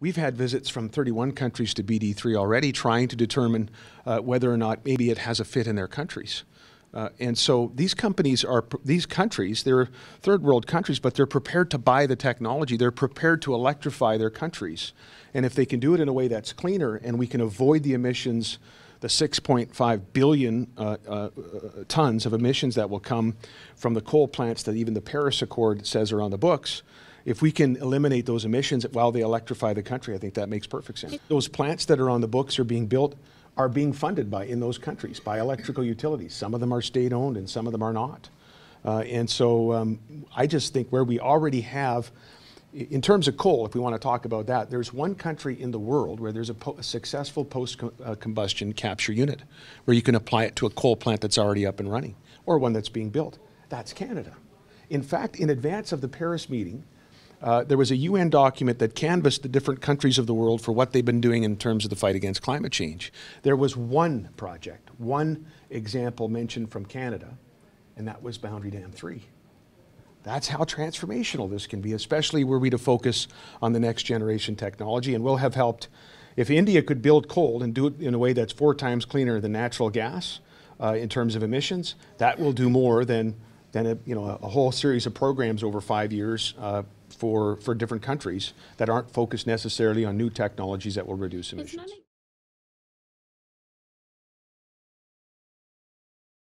We've had visits from 31 countries to BD3 already, trying to determine whether or not maybe it has a fit in their countries. And so these countries, they're third world countries, but they're prepared to buy the technology. They're prepared to electrify their countries. And if they can do it in a way that's cleaner and we can avoid the emissions, the 6.5 billion tons of emissions that will come from the coal plants that even the Paris Accord says are on the books, if we can eliminate those emissions while they electrify the country, I think that makes perfect sense. Those plants that are on the books are being built, are being funded in those countries by electrical utilities. Some of them are state-owned and some of them are not. And so I just think where we already have, in terms of coal, if we want to talk about that, there's one country in the world where there's a successful post-combustion capture unit, where you can apply it to a coal plant that's already up and running, or one that's being built. That's Canada. In fact, in advance of the Paris meeting, there was a UN document that canvassed the different countries of the world for what they've been doing in terms of the fight against climate change. There was one project, one example mentioned from Canada, and that was Boundary Dam 3. That's how transformational this can be, especially were we to focus on the next generation technology, and will have helped. If India could build coal and do it in a way that's 4 times cleaner than natural gas in terms of emissions, that will do more than a whole series of programs over 5 years for different countries that aren't focused necessarily on new technologies that will reduce emissions.